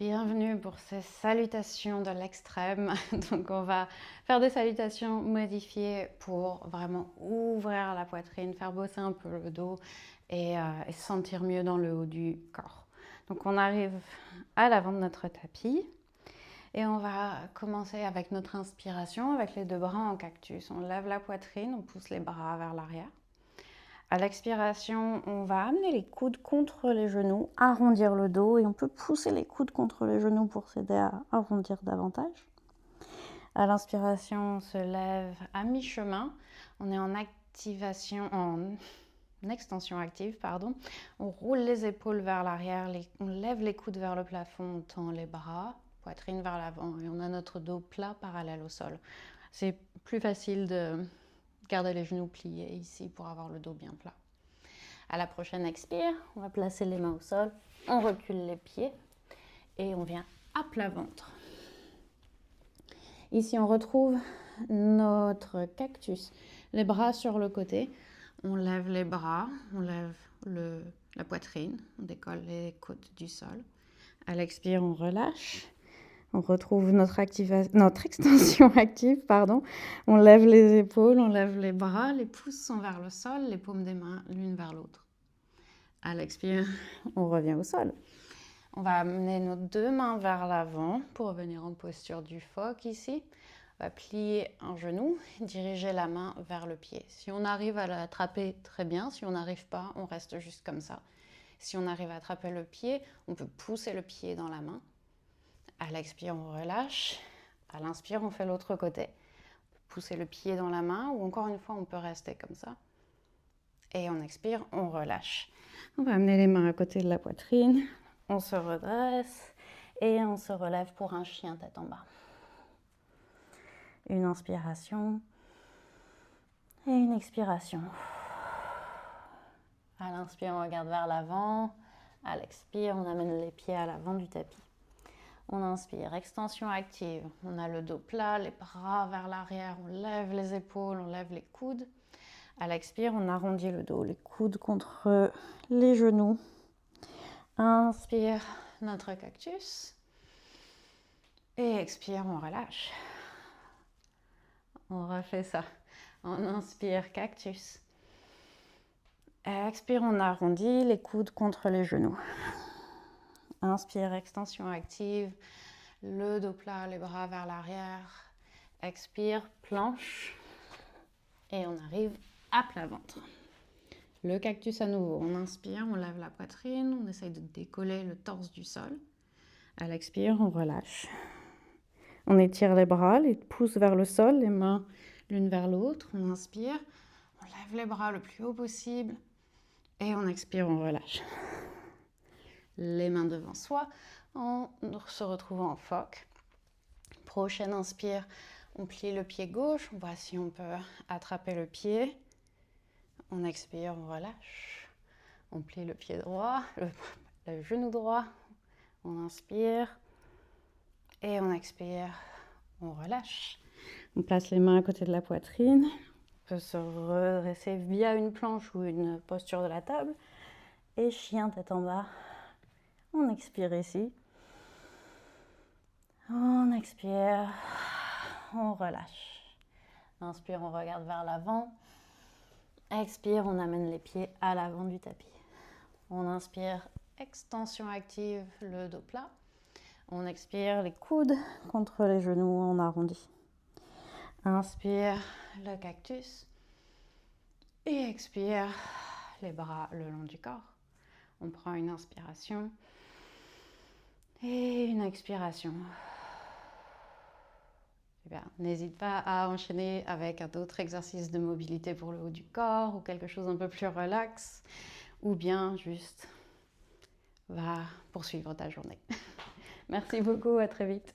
Bienvenue pour ces salutations de l'extrême. Donc on va faire des salutations modifiées pour vraiment ouvrir la poitrine, faire bosser un peu le dos et se sentir mieux dans le haut du corps. Donc on arrive à l'avant de notre tapis et on va commencer avec notre inspiration, avec les deux bras en cactus. On lève la poitrine, on pousse les bras vers l'arrière. À l'expiration, on va amener les coudes contre les genoux, arrondir le dos et on peut pousser les coudes contre les genoux pour s'aider à arrondir davantage. À l'inspiration, on se lève à mi-chemin. On est en extension active, pardon. On roule les épaules vers l'arrière, on lève les coudes vers le plafond, on tend les bras, poitrine vers l'avant et on a notre dos plat parallèle au sol. C'est plus facile de garder les genoux pliés ici pour avoir le dos bien plat. À la prochaine expire, on va placer les mains au sol, on recule les pieds et on vient à plat ventre. Ici, on retrouve notre cactus. Les bras sur le côté, on lève les bras, on lève la poitrine, on décolle les côtes du sol. À l'expire, on relâche. On retrouve notre extension active, pardon. On lève les épaules, on lève les bras, les pouces sont vers le sol, les paumes des mains l'une vers l'autre. À l'expire, on revient au sol. On va amener nos deux mains vers l'avant pour revenir en posture du phoque ici. On va plier un genou, diriger la main vers le pied. Si on arrive à l'attraper, très bien. Si on n'arrive pas, on reste juste comme ça. Si on arrive à attraper le pied, on peut pousser le pied dans la main. À l'expire, on relâche. À l'inspire, on fait l'autre côté. On peut pousser le pied dans la main ou encore une fois, on peut rester comme ça. Et on expire, on relâche. On va amener les mains à côté de la poitrine. On se redresse et on se relève pour un chien tête en bas. Une inspiration et une expiration. À l'inspire, on regarde vers l'avant. À l'expire, on amène les pieds à l'avant du tapis. On inspire, extension active. On a le dos plat, les bras vers l'arrière. On lève les épaules, on lève les coudes. À l'expire, on arrondit le dos, les coudes contre les genoux. Inspire, notre cactus. Et expire, on relâche. On refait ça. On inspire, cactus. Expire, on arrondit les coudes contre les genoux. Inspire, extension active. Le dos plat, les bras vers l'arrière. Expire, planche. Et on arrive à plat ventre. Le cactus à nouveau. On inspire, on lève la poitrine. On essaye de décoller le torse du sol. À l'expire, on relâche. On étire les bras, les pouces vers le sol, les mains l'une vers l'autre. On inspire, on lève les bras le plus haut possible. Et on expire, on relâche. Les mains devant soi, on se retrouve en phoque. Prochaine inspire, on plie le pied gauche. On voit si on peut attraper le pied. On expire, on relâche. On plie le pied droit, le genou droit. On inspire et on expire, on relâche. On place les mains à côté de la poitrine. On peut se redresser via une planche ou une posture de la table. Et chien tête en bas. On expire ici. On expire, on relâche. Inspire, on regarde vers l'avant. Expire, on amène les pieds à l'avant du tapis. On inspire, extension active, le dos plat. On expire, les coudes contre les genoux, on arrondit. Inspire, le cactus. Et expire, les bras le long du corps. On prend une inspiration et une expiration. Super. N'hésite pas à enchaîner avec un autre exercice de mobilité pour le haut du corps ou quelque chose un peu plus relax. Ou bien juste va poursuivre ta journée. Merci beaucoup, à très vite.